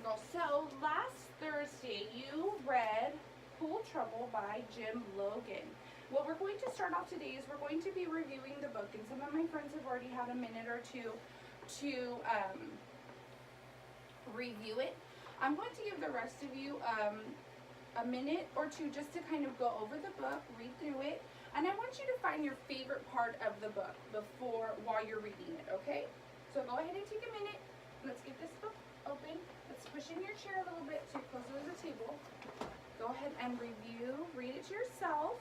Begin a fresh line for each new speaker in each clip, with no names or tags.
girls. So last Thursday you read Pool Trouble by Jim Logan. What we're going to start off today is we're going to be reviewing the book, and some of my friends have already had a minute or two to review it. I'm going to give the rest of you a minute or two just to kind of go over the book, read through it, and I want you to find your favorite part of the book while you're reading it, okay? So go ahead and take a minute. Let's get this book open. Let's push in your chair a little bit so you're closer to the table. Go ahead and review, read it to yourself.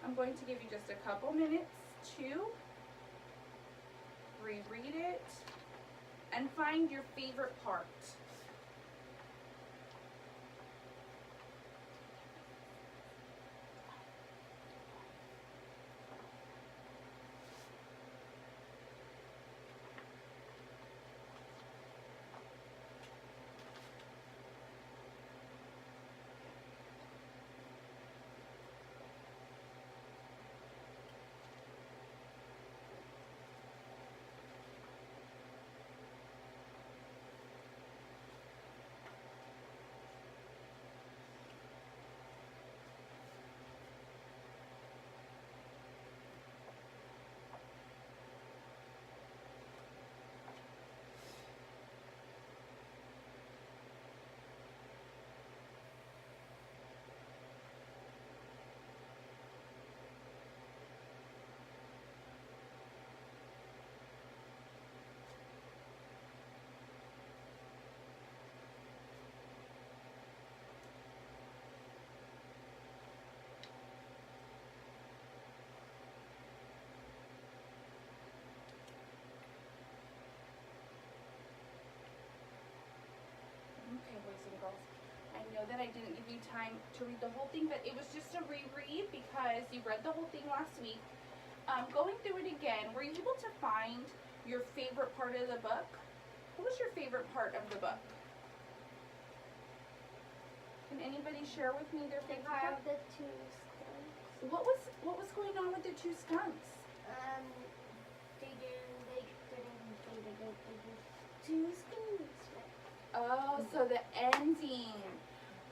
I'm going to give you just a couple minutes to reread it and find your favorite part. Okay, boys and girls, I know that I didn't give you time to read the whole thing, but it was just a reread because you read the whole thing last week. Going through it again, were you able to find your favorite part of the book? What was your favorite part of the book? Can anybody share with me their favorite part?
Of the two skunks.
What was going on with the two skunks?
They did two skunks.
Oh, so the ending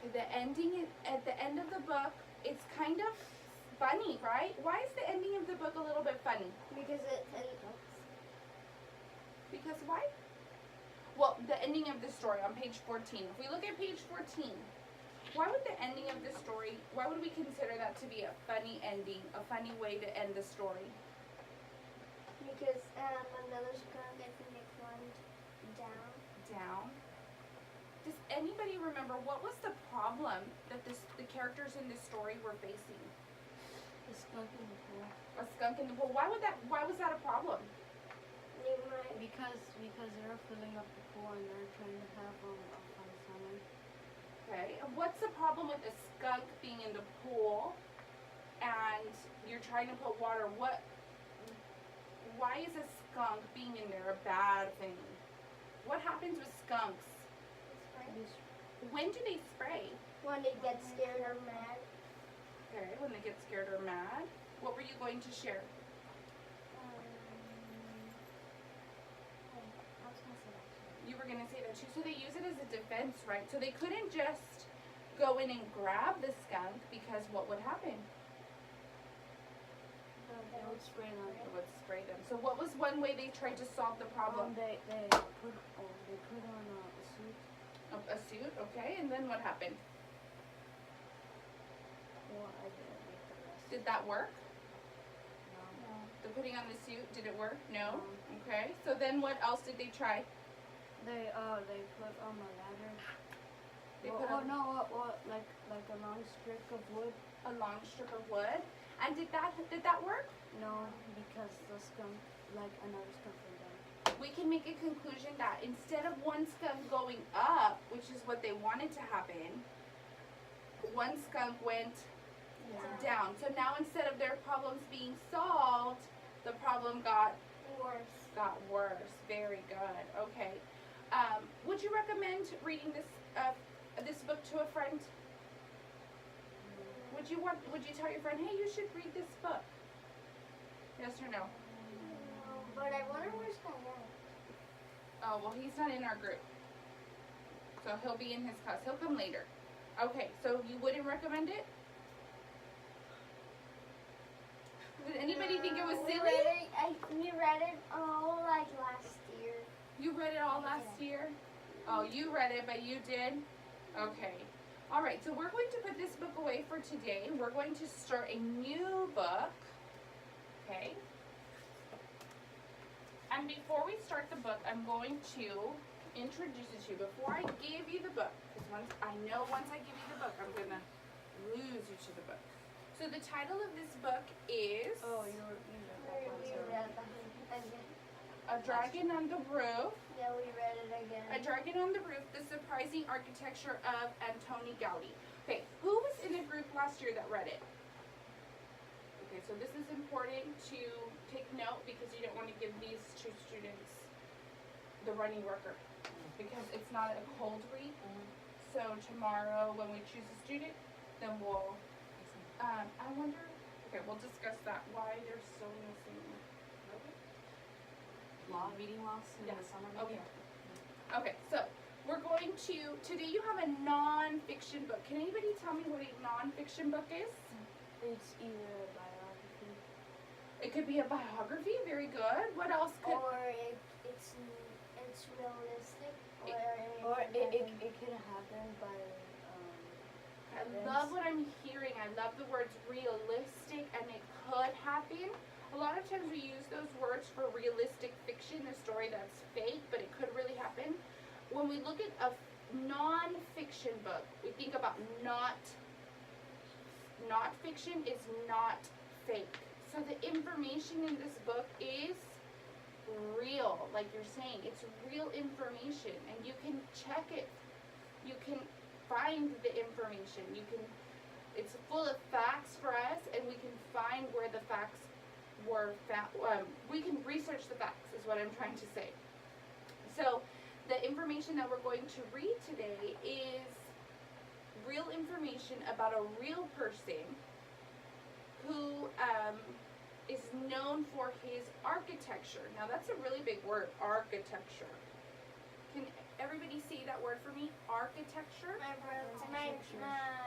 at the end of the book, it's kind of funny, right? Why is the ending of the book a little bit funny?
Because
Because why? Well, the ending of the story on page 14. If we look at page 14, why would the ending of the story, why would we consider that to be a funny ending, a funny way to end the story?
Because another skunk, I think they climbed
Down. Does anybody remember what was the problem that the characters in this story were facing?
a skunk in the pool.
A skunk in the pool. Why was that a problem?
Because they're filling up the pool and they're trying to have a fun summer.
Okay. And what's the problem with a skunk being in the pool and you're trying to put water? Why is a skunk being in there a bad thing? What happens with skunks? When do they spray?
When they get scared or mad.
Okay, when they get scared or mad. What were you going to share?
I was going to say that.
You were going to say that too. So they use it as a defense, right? So they couldn't just go in and grab the skunk because what would happen?
They would spray them.
It would spray them. So what was one way they tried to solve the problem?
They put on a suit.
A suit, okay. And then what happened?
Well, I didn't make the rest.
Did that work?
No.
The putting on the suit, did it work? No? Okay. So then what else did they try?
They put on a ladder.
They
Well,
put on
like a long strip of wood.
a long strip of wood. And did that work?
No, because the skunk, like another skunk fell down.
We can make a conclusion that instead of one skunk going up, which is what they wanted to happen, one skunk went down. So now instead of their problems being solved, the problem got worse. Very good. Okay. Would you recommend reading this book to a friend? Would you tell your friend, hey, you should read this book? Yes or no?
No, but I wonder where's Kyle.
Oh, well, he's not in our group. So he'll be in his class. He'll come later. Okay, so you wouldn't recommend it? Did anybody think it was silly?
We read it all like last year.
You read it all last year? Oh, you read it, but you did? Okay. All right, so we're going to put this book away for today. We're going to start a new book. Okay? And before we start the book, I'm going to introduce it to you. Before I give you the book, because once I give you the book, I'm going to lose you to the book. So the title of this book is
We read that again.
A Dragon on the Roof.
Yeah, we read it again.
A Dragon on the Roof, The Surprising Architecture of Antoni Gaudi. Okay, who was in the group last year that read it? Okay, so this is important to take note because you don't want to give these two students the running record because it's not a cold read. So tomorrow when we choose a student, then we'll, I wonder, okay, we'll discuss that, why they're so missing.
Long reading loss in the summer.
Okay. Okay, so we're going to, today you have a non-fiction book. Can anybody tell me what a non-fiction book is?
It's either a biography.
It could be a biography, very good. What else could,
Or it's realistic.
Or it could happen by
I love what I'm hearing. I love the words realistic and it could happen. A lot of times we use those words for realistic fiction, a story that's fake, but it could really happen. When we look at a non-fiction book, we think about not fiction is not fake. So the information in this book is real, like you're saying. It's real information and you can check it. You can find the information. It's full of facts for us and we can find where the facts were found. We can research the facts is what I'm trying to say. So the information that we're going to read today is real information about a real person who is known for his architecture. Now that's a really big word, architecture. Can everybody say that word for me? Architecture?
My dad is an architect.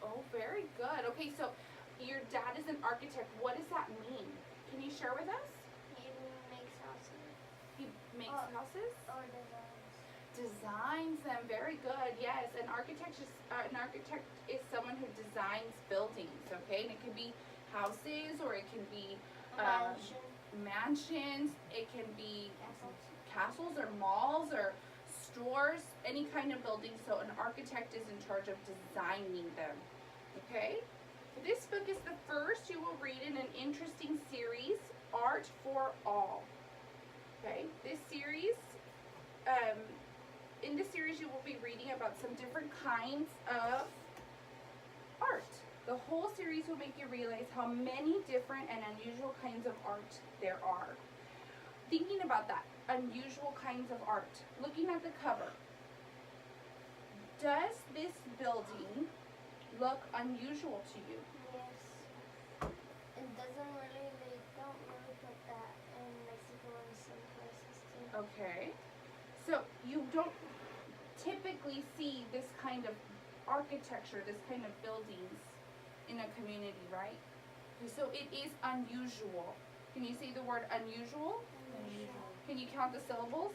Oh, very good. Okay, so your dad is an architect. What does that mean? Can you share with us?
He makes houses.
He makes houses?
Or designs.
Designs them. Very good. Yes, an architect is someone who designs buildings, okay? And it can be houses or it can be mansions. It can be castles or malls or stores, any kind of building. So an architect is in charge of designing them, okay? This book is the first you will read in an interesting series, Art for All. Okay, this series, in this series you will be reading about some different kinds of art. The whole series will make you realize how many different and unusual kinds of art there are. Thinking about that, unusual kinds of art, looking at the cover, does this building look unusual to you?
Yes. It doesn't really, they don't really put that in Mexico and some places too.
Okay. So you don't typically see this kind of architecture, this kind of buildings in a community, right? So it is unusual. Can you say the word unusual? Can you count the syllables?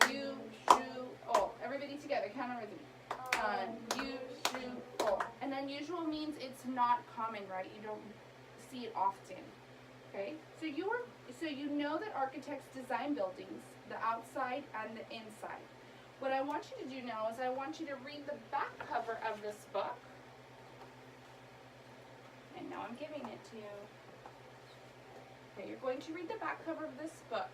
Unusual. Everybody together, count it with me. Unusual. And unusual means it's not common, right? You don't see it often. Okay? So you know that architects design buildings, the outside and the inside. What I want you to do now is I want you to read the back cover of this book. And now I'm giving it to you. Okay, you're going to read the back cover of this book.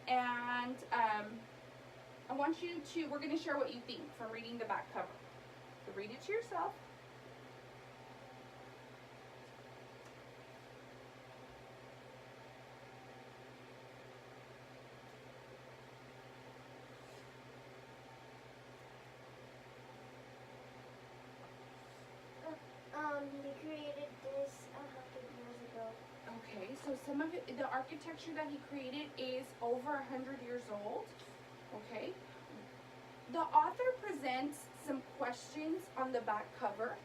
And I want you to, we're going to share what you think from reading the back cover. So read it to yourself.
He created this 100 years ago.
Okay, so some of it, the architecture that he created is over 100 years old. Okay? The author presents some questions on the back cover.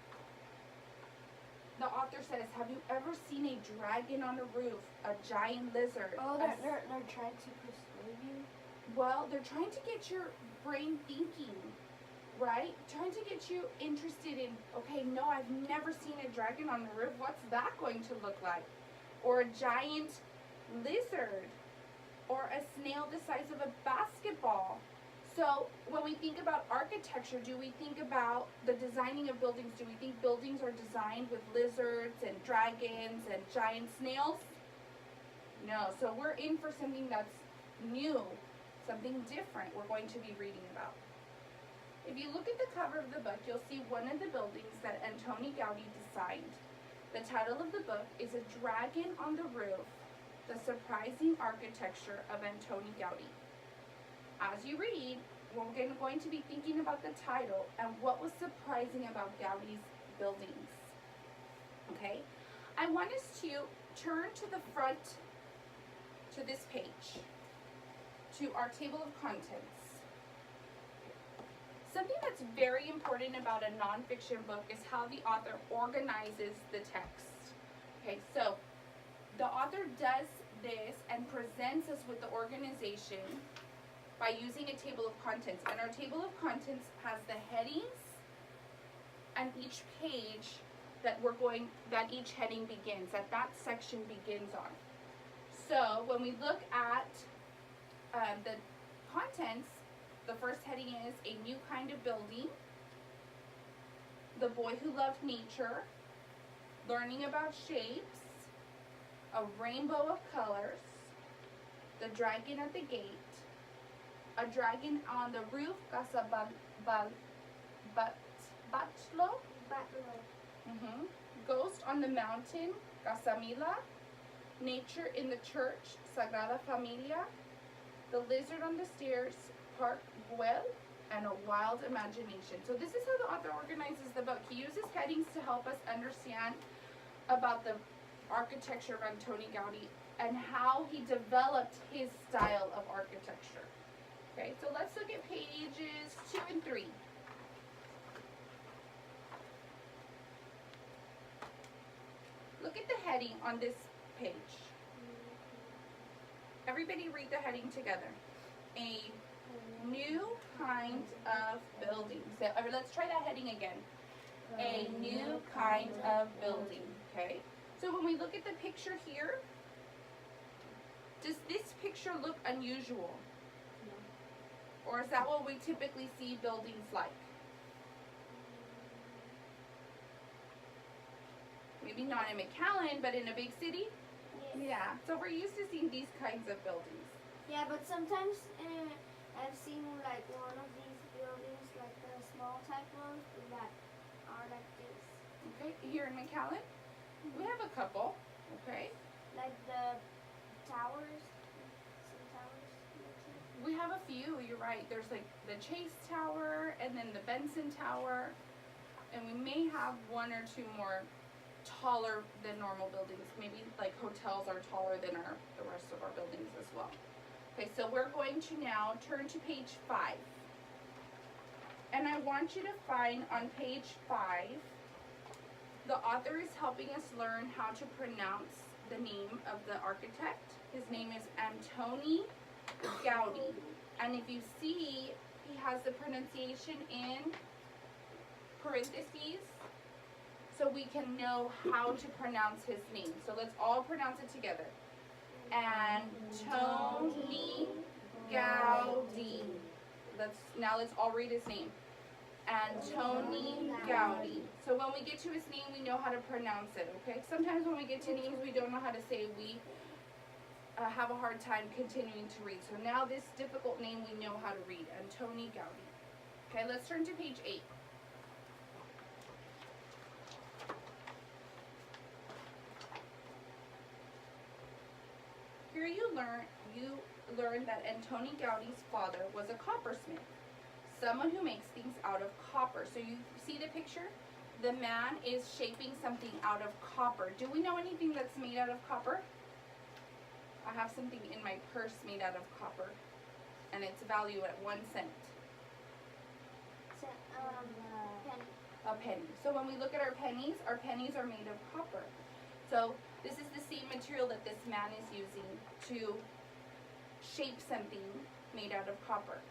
The author says, have you ever seen a dragon on a roof, a giant lizard?
Oh, they're trying to persuade you?
Well, they're trying to get your brain thinking, right? Trying to get you interested in, okay, no, I've never seen a dragon on the roof. What's that going to look like? Or a giant lizard, or a snail the size of a basketball. So when we think about architecture, do we think about the designing of buildings? Do we think buildings are designed with lizards and dragons and giant snails? No, so we're in for something that's new, something different we're going to be reading about. If you look at the cover of the book, you'll see one of the buildings that Antoni Gaudí designed. The title of the book is A Dragon on the Roof, The Surprising Architecture of Antoni Gaudí. As you read, we're going to be thinking about the title and what was surprising about Gaudí's buildings. Okay? I want us to turn to the front, to this page, to our table of contents. Something that's very important about a nonfiction book is how the author organizes the text. Okay, so the author does this and presents us with the organization by using a table of contents. And our table of contents has the headings and each page that each heading begins, that section begins on. So when we look at the contents, the first heading is A New Kind of Building, The Boy Who Loved Nature, Learning About Shapes, A Rainbow of Colors, The Dragon at the Gate, A Dragon on the Roof, Casa Bachlo, Ghost on the Mountain, Casa Mila, Nature in the Church, Sagrada Familia, The Lizard on the Stairs, Park Güell, and A Wild Imagination. So this is how the author organizes the book. He uses headings to help us understand about the architecture of Antoni Gaudí and how he developed his style of architecture. Okay, so let's look at pages 2 and 3. Look at the heading on this page. Everybody read the heading together. A new kind of building. So let's try that heading again. A new kind of building. Okay. So when we look at the picture here, does this picture look unusual? No. Or is that what we typically see buildings like? Maybe not in McAllen, but in a big city? Yeah. So we're used to seeing these kinds of buildings.
Yeah, but sometimes I've seen like one of these buildings, like the small type ones that are like this.
Okay, here in McAllen, we have a couple. Okay.
Like the towers, some towers.
We have a few. You're right. There's like the Chase Tower and then the Benson Tower, and we may have one or two more taller than normal buildings. Maybe like hotels are taller than the rest of our buildings as well. Okay, so we're going to now turn to page 5. And I want you to find on page 5, the author is helping us learn how to pronounce the name of the architect. His name is Antoni Gaudí. And if you see, he has the pronunciation in parentheses, so we can know how to pronounce his name. So let's all pronounce it together. Antoni Gaudí. Let's all read his name. Antoni Gaudí. So when we get to his name, we know how to pronounce it, okay? Sometimes when we get to names we don't know how to say, we have a hard time continuing to read. So now this difficult name we know how to read, Antoni Gaudí. Okay, let's turn to page 8. Here you learn that Antoni Gaudí's father was a coppersmith, someone who makes things out of copper. So you see the picture? The man is shaping something out of copper. Do we know anything that's made out of copper? I have something in my purse made out of copper. and its value at 1 cent.
So, penny.
A penny. So when we look at our pennies are made of copper. So this is the same material that this man is using to shape something made out of copper.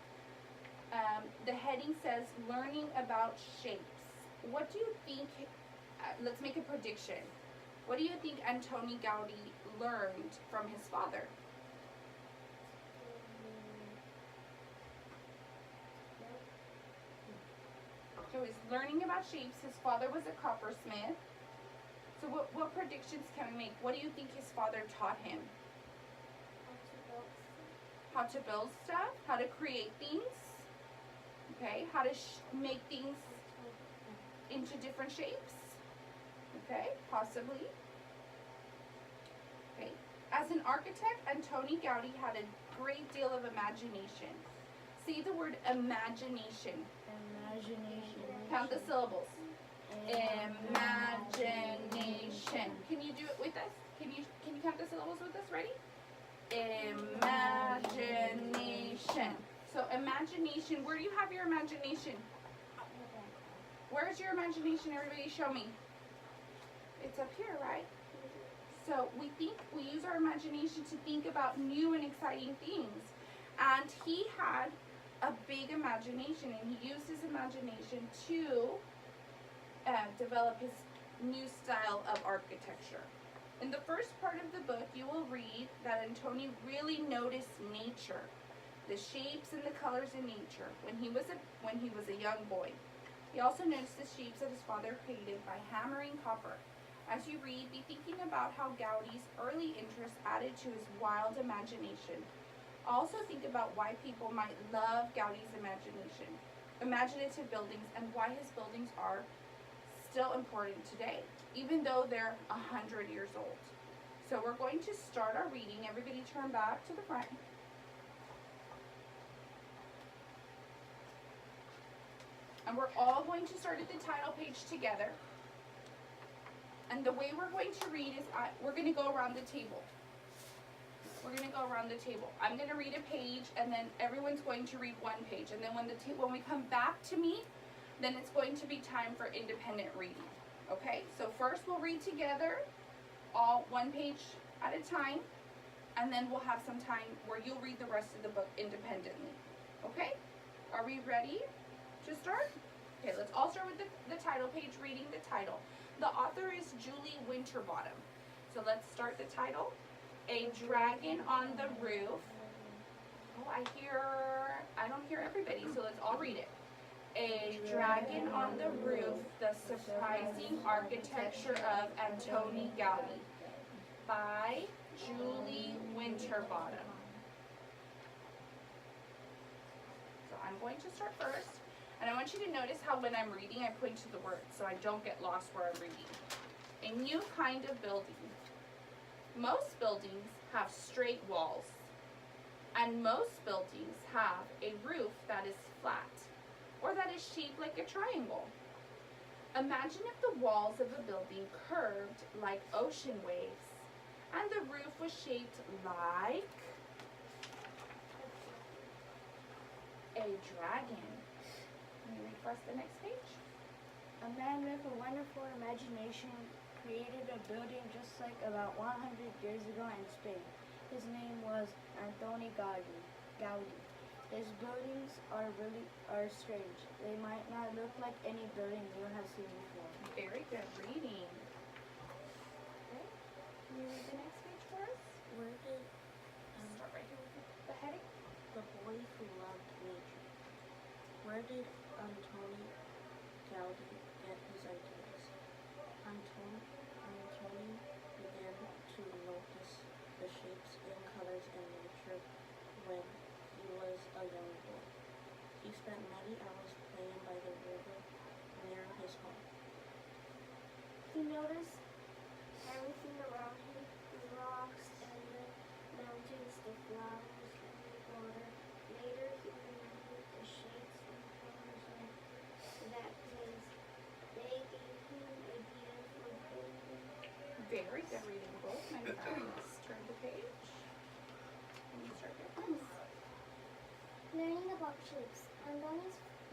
The heading says learning about shapes. What do you think, let's make a prediction. What do you think Antoni Gaudi learned from his father? So he's learning about shapes. His father was a coppersmith. So what predictions can we make? What do you think his father taught him? How to build stuff, how to create things, okay? How to make things into different shapes, okay? Possibly. Okay. As an architect, Antoni Gaudi had a great deal of imagination. See the word imagination.
Imagination.
Count the syllables. Imagination. Can you do it with us? Can you count the syllables with us? Ready? Imagination. So imagination, where do you have your imagination? Where's your imagination? Everybody show me. It's up here, right? So we use our imagination to think about new and exciting things. And he had a big imagination, and he used his imagination to develop his new style of architecture. In the first part of the book, you will read that Antoni really noticed nature, the shapes and the colors in nature when he was a young boy. He also noticed the shapes that his father created by hammering copper. As you read, be thinking about how Gaudi's early interests added to his wild imagination. Also think about why people might love Gaudi's imaginative buildings, and why his buildings are still important today, even though they're 100 years old. So we're going to start our reading. Everybody turn back to the front. And we're all going to start at the title page together. And the way we're going to read is we're going to go around the table. We're going to go around the table. I'm going to read a page, and then everyone's going to read one page. And then when we come back to me, then it's going to be time for independent reading. Okay? So first we'll read together, all one page at a time, and then we'll have some time where you'll read the rest of the book independently. Okay? Are we ready to start? Okay, let's all start with the title page, reading the title. The author is Julie Winterbottom. So let's start the title. A Dragon on the Roof. Oh, I don't hear everybody, so let's all read it. A Dragon on the Roof, the Surprising Architecture of Antoni Gaudi by Julie Winterbottom. So I'm going to start first, and I want you to notice how when I'm reading, I point to the words so I don't get lost where I'm reading. A new kind of building. Most buildings have straight walls, and most buildings have a roof that is flat, or that is shaped like a triangle. Imagine if the walls of a building curved like ocean waves, and the roof was shaped like a dragon. Can you read for us the next page?
A man with a wonderful imagination created a building just like about 100 years ago in Spain. His name was Antoni Gaudi. His buildings are strange. They might not look like any building you have seen before.
Very good reading. Okay. Can you read the next page for us?
Where did
Start right here with the heading.
the boy who loved nature? Where did Antoni Gaudi get his ideas? Antoni began to notice the shapes and colors in nature when he was a young boy. He spent many hours playing by the river near his home.
He noticed everything around him, the rocks and the mountains, the flowers and the water. Later he remembered the shapes and colors of that place. They gave him ideas for building.
Very good reading, both my friends. Turn the page. And you start your friends.
of shapes.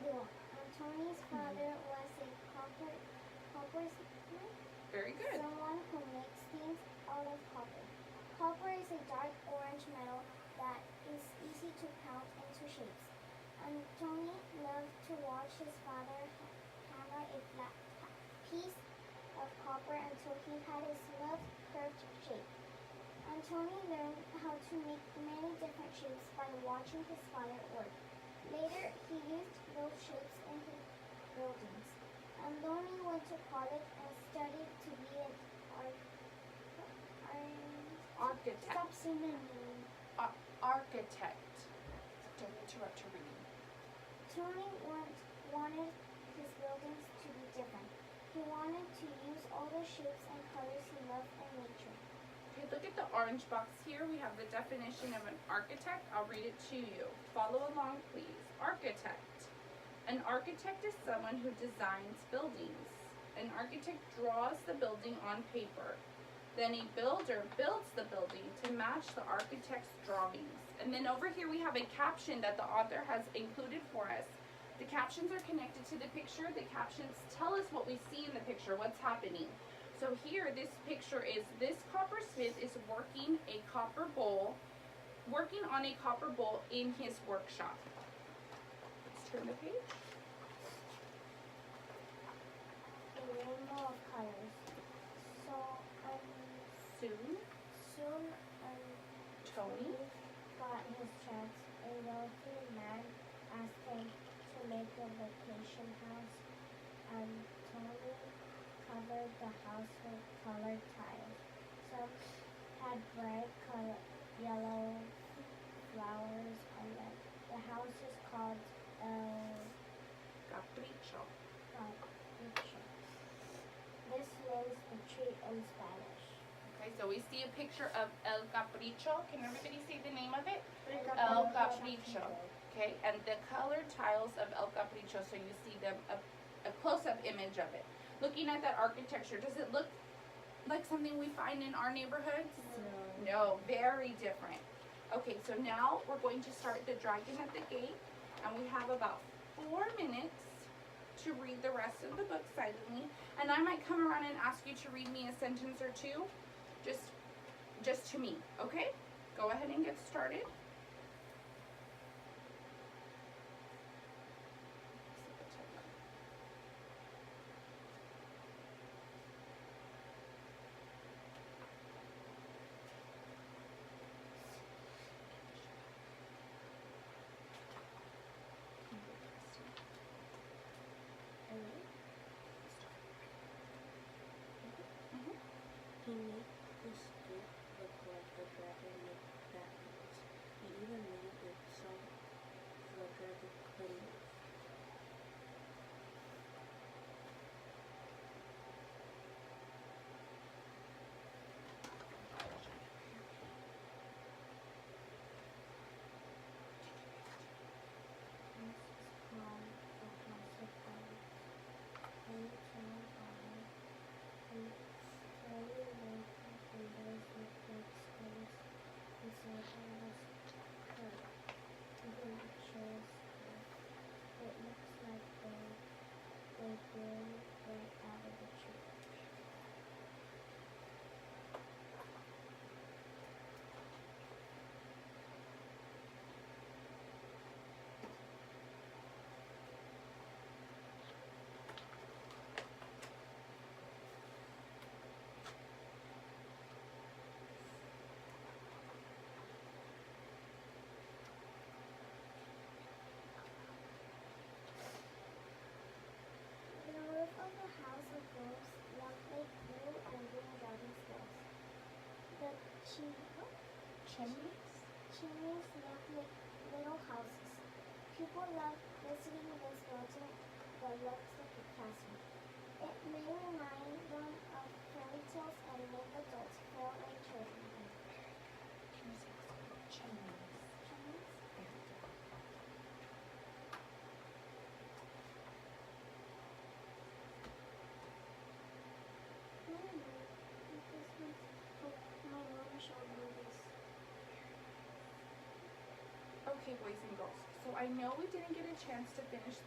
Antoni's father was a coppersmith,
Very good.
someone who makes things out of copper. Copper is a dark orange metal that is easy to pound into shapes. Antony loved to watch his father hammer a flat piece of copper until he had a smooth, curved shape. Antony learned how to make many different shapes by watching his father work. Later, he used those shapes in his buildings. Antony went to college and studied to be an
Architect.
Stop saying my name.
Architect. Don't interrupt your reading.
Tony wanted his buildings to be different. He wanted to use all the shapes and colors he loved in nature.
Okay, look at the orange box here. We have the definition of an architect. I'll read it to you. Follow along, please. Architect. An architect is someone who designs buildings. An architect draws the building on paper. Then a builder builds the building to match the architect's drawings. And then over here we have a caption that the author has included for us. The captions are connected to the picture. The captions tell us what we see in the picture, what's happening. So here, this picture is this coppersmith is working on a copper bowl in his workshop. Let's turn the page.
A rainbow of colors. Soon
Tony.
got his chance. A wealthy man asked him to make a vacation house, and Tony covered the house with colored tiles. Some had bright yellow flowers on them. The house is called El
Capricho.
Capricho. This means the tree in Spanish.
Okay, so we see a picture of El Capricho. Can everybody say the name of it?
El
Capricho. Okay, and the colored tiles of El Capricho, so you see them a close-up image of it. Looking at that architecture, does it look like something we find in our neighborhoods? No, very different. Okay, so now we're going to start the dragon at the gate, and we have about 4 minutes to read the rest of the book silently. And I might come around and ask you to read me a sentence or two, just to me, okay? Go ahead and get started.
He made this gate look like the dragon made that noise. He even made it so the dragon couldn't move.
This is called the House of Flowers. And turned on and slowly went and those with big screens inside all this curve. Even the chairs curve. It looks like they grew right out of the tree. The roof of the house of rose looked like blue and green dragon scales. The chimneys looked like little houses. People loved visiting this building that looks like a castle. It may remind them of fairy tales and make adults feel like children. Chimneys? My mom showed me this.
Okay, boys and girls. So I know we didn't get a chance to finish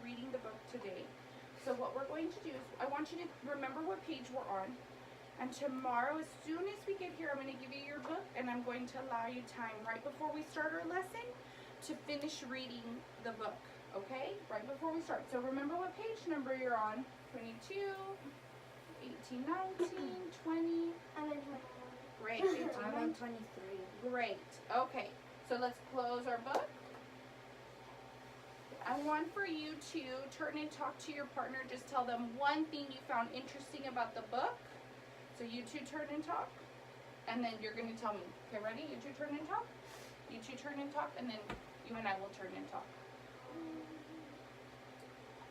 reading the book today. So what we're going to do is I want you to remember what page we're on. And tomorrow, as soon as we get here, I'm going to give you your book and I'm going to allow you time right before we start our lesson to finish reading the book. Okay? Right before we start. So remember what page number you're on. 22, 18, 19, 20.
I'm in 21.
Great. 18,
I'm
19.
on 23.
Great. Okay. So let's close our book. I want for you to turn and talk to your partner. Just tell them one thing you found interesting about the book. So you two turn and talk. And then you're going to tell me. Okay, ready? You two turn and talk. You two turn and talk. And then you and I will turn and talk.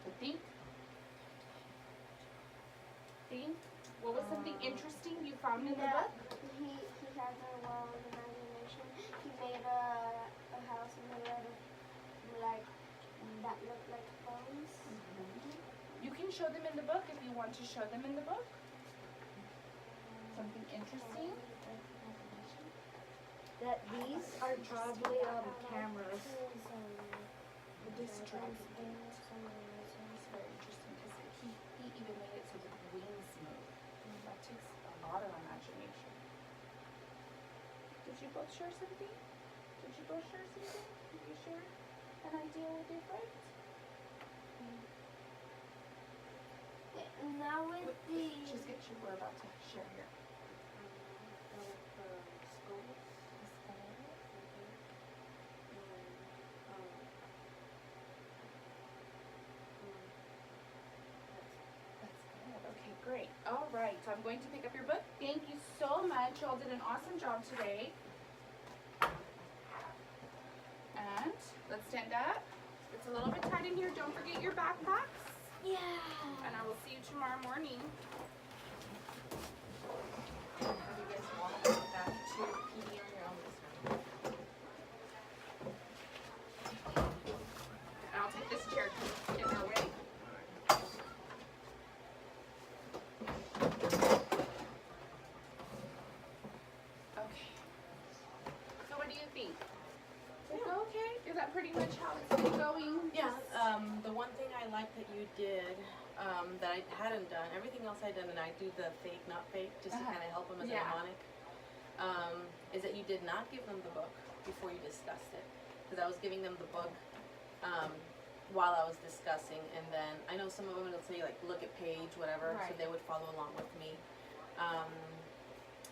So think. What was something interesting you found in the book?
He has a wild imagination. He made a house in the red like that looked like bones.
You can show them in the book if you want to show them in the book. Something interesting.
That these are probably cameras.
Distracting. It's very interesting because he even made it so that the wings move. That takes a lot of imagination. Did you both share something? Did you both share something? Did you share an idea with your friends?
Now with the
Just get you. We're about to share here. Okay, great. All right, so I'm going to pick up your book. Thank you so much. Y'all did an awesome job today. And let's stand up. It's a little bit tight in here. Don't forget your backpacks.
yeah.
And I will see you tomorrow morning.
You guys walk back to PD on your own this morning.
And I'll take this chair in our way. Okay. So what do you think? Is it okay? Is that pretty much how it's been going?
Yeah, the one thing I like that you did, that I hadn't done, everything else I done, and I do the fake, not fake, just to
Uh-huh.
kind of help them as
Yeah.
a mnemonic, is that you did not give them the book before you discussed it. Because I was giving them the book while I was discussing, and then I know some of them will say, like, look at page, whatever, so
Right.
they would follow along with me.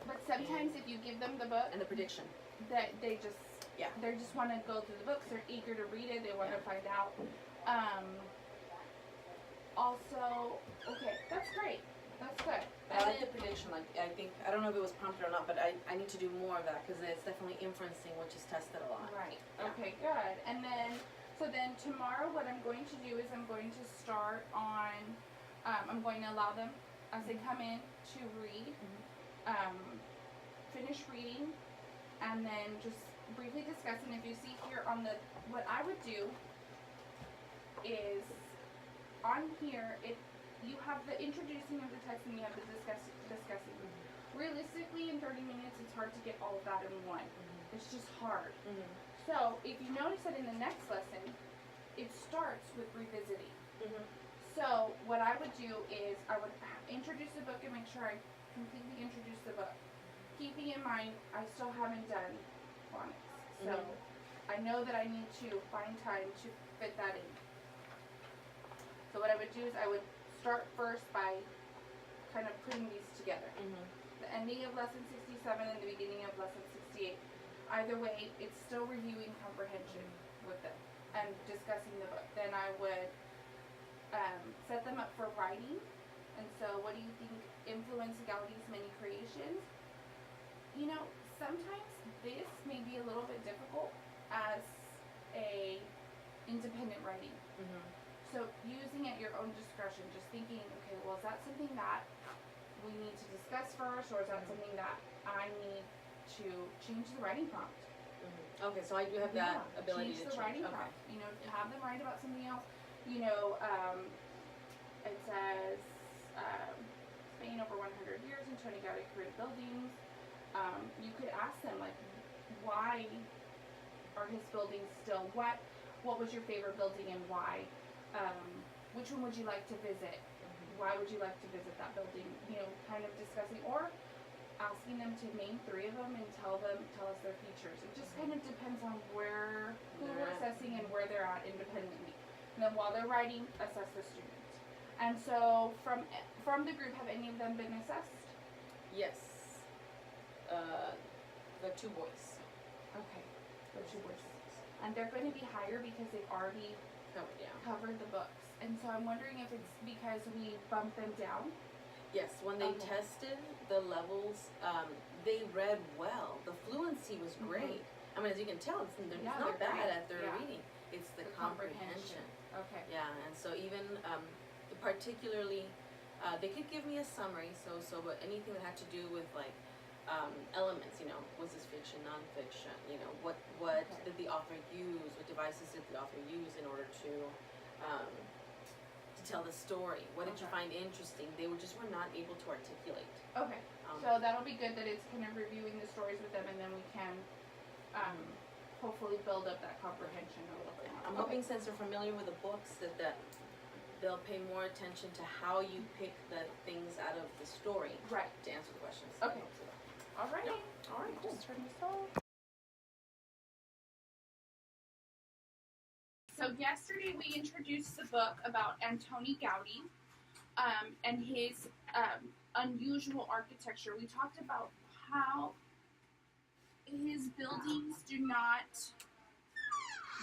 But sometimes if you give them the book,
And the prediction.
that they just
Yeah.
they just want to go through the books. They're eager to read it. They want to find out. Also, okay, that's great. That's good.
I like the prediction, like, I think, I don't know if it was prompted or not, but I need to do more of that, because it's definitely inferencing, which is tested a lot.
Right.
Yeah.
Okay, good. And then, so then tomorrow what I'm going to do is I'm going to start on, I'm going to allow them, as they come in, to read, finish reading, and then just briefly discuss. And if you see here on the, what I would do is, on here, you have the introducing of the text and you have the discussing. Realistically, in 30 minutes, it's hard to get all of that in one. It's just hard.
Mm-hmm.
So, if you notice that in the next lesson, it starts with revisiting.
Mm-hmm.
So, what I would do is I would introduce the book and make sure I completely introduce the book. Keeping in mind, I still haven't done phonics. So, I know that I need to find time to fit that in. So, what I would do is I would start first by kind of putting these together.
Mm-hmm.
The ending of lesson 67 and the beginning of lesson 68. Either way, it's still reviewing comprehension with them and discussing the book. Then I would set them up for writing. And so, what do you think influenced Gaudi's many creations? You know, sometimes this may be a little bit difficult as a independent writing.
Mm-hmm.
So using at your own discretion, just thinking, okay, well, is that something that we need to discuss first, or is that something that I need to change the writing prompt?
Mm-hmm. Okay, so I do have that ability to
change the writing
Okay.
prompt. You know, have them write about something else. You know, it says Spain over 100 years and Tony Gaudi created buildings. You could ask them, like, why are his buildings still? What was your favorite building and why? Which one would you like to visit? Why would you like to visit that building? You know, kind of discussing or asking them to name 3 of them and tell us their features. It just kind of depends on who we're assessing and where they're at independently. And then while they're writing, assess the student. And so from the group, have any of them been assessed?
Yes. The 2 boys.
Okay, the 2 boys. And they're going to be higher because they've already covered the books. And so I'm wondering if it's because we bumped them down.
Yes, when they tested the levels, they read well. The fluency was great. I mean, as you can tell, they're not bad at their reading. It's the comprehension.
Okay.
Yeah, and so even particularly, they could give me a summary. But anything that had to do with like elements, you know, was this fiction, nonfiction? You know, what did the author use? What devices did the author use in order to tell the story? What did you find interesting? They were not able to articulate.
Okay. So that'll be good that it's kind of reviewing the stories with them, and then we can hopefully build up that comprehension a little bit more.
I'm hoping since they're familiar with the books that they'll pay more attention to how you pick the things out of the story to answer the questions.
Okay. All right.
All right. Cool.
Just turn this off. So yesterday we introduced the book about Antoni Gaudi and his unusual architecture. We talked about how his buildings do not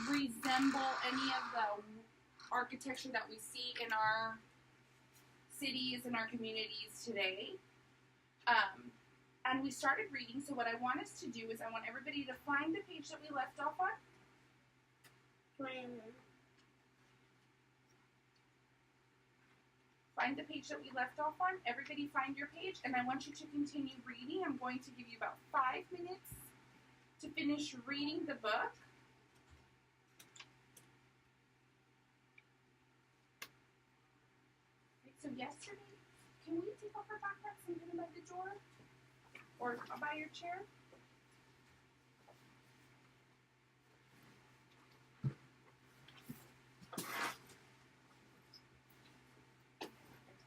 resemble any of the architecture that we see in our cities and our communities today. And we started reading, so what I want us to do is I want everybody to find the page that we left off on. Find the page that we left off on. Everybody find your page, and I want you to continue reading. I'm going to give you about 5 minutes to finish reading the book. Right, so yesterday, can we take off our backpacks and put them by the door? Or by your chair?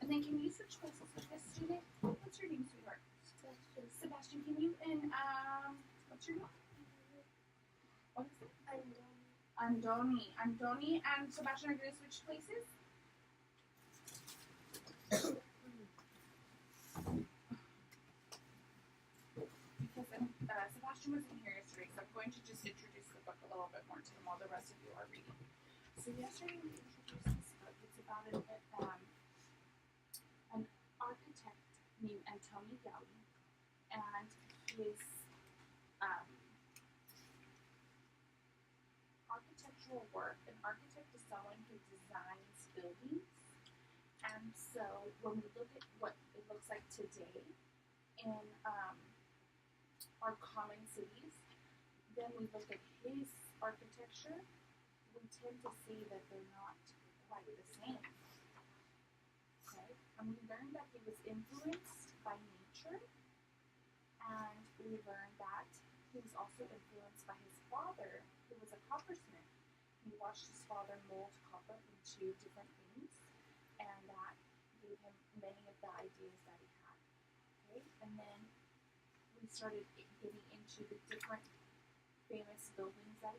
And then can you switch places with this student? What's your name, sweetheart? Sebastian, can you what's your name? What is it? Andoni. Andoni and Sebastian are going to switch places? Because Sebastian wasn't here yesterday, so I'm going to just introduce the book a little bit more to him while the rest of you are reading. So yesterday we introduced this book. It's about an architect named Antoni Gaudi, and his architectural work. An architect is someone who designs buildings, and so when we look at what it looks like today in our common cities, then we look at his architecture, we tend to see that they're not quite the same. Okay? And we learned that he was influenced by nature, and we learned that he was also influenced by his father, who was a coppersmith. He watched his father mold copper into different things, and that gave him many of the ideas that he had. Okay? And then we started getting into the different famous buildings that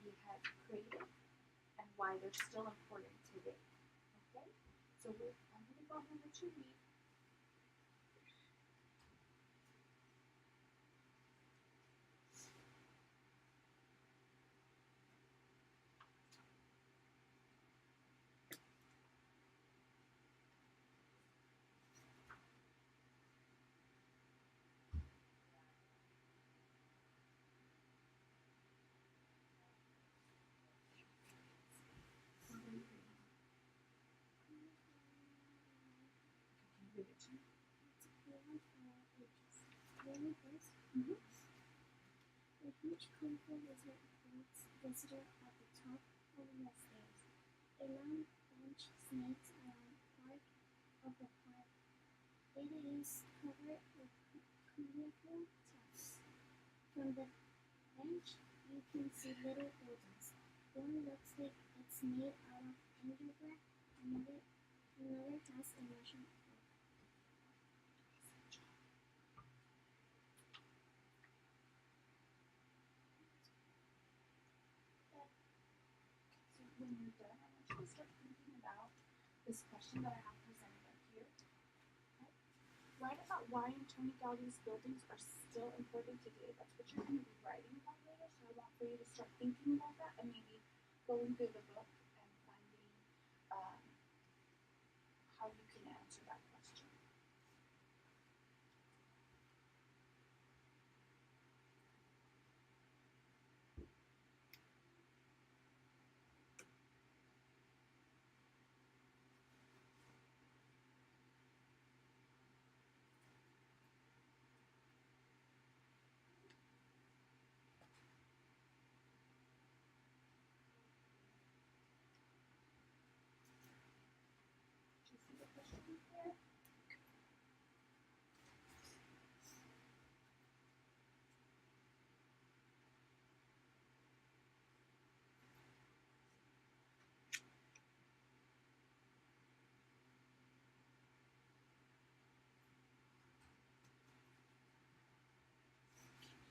he had created, and why they're still important today. Okay? So I'm going to go ahead and let you read.
A huge colorful lizard awaits visitor at the top of the stairs. A long branch snakes around part of the park. It is covered with colorful tufts. From the bench, you can see little buildings. One looks like it's made out of gingerbread. Another has a Russian flag.
So when you're done, I want you to start thinking about this question that I have presented up here. Okay? Write about why Antoni Gaudi's buildings are still important today. That's what you're going to be writing about later. So I want for you to start thinking about that and maybe going through the book and finding how you can answer that question. Do you see the question here?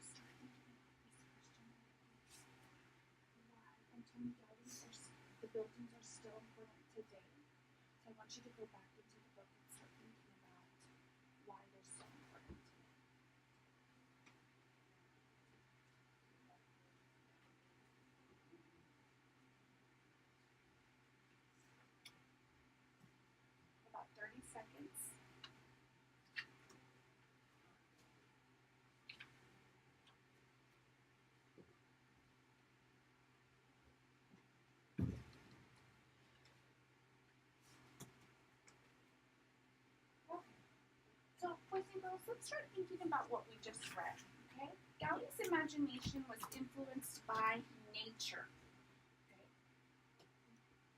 Start thinking about this question. Why Antoni Gaudi's the buildings are still important today. So I want you to go back into the book and start thinking about why they're so important today. About 30 seconds. So, boys and girls, let's start thinking about what we just read, okay? Gaudi's imagination was influenced by nature, okay?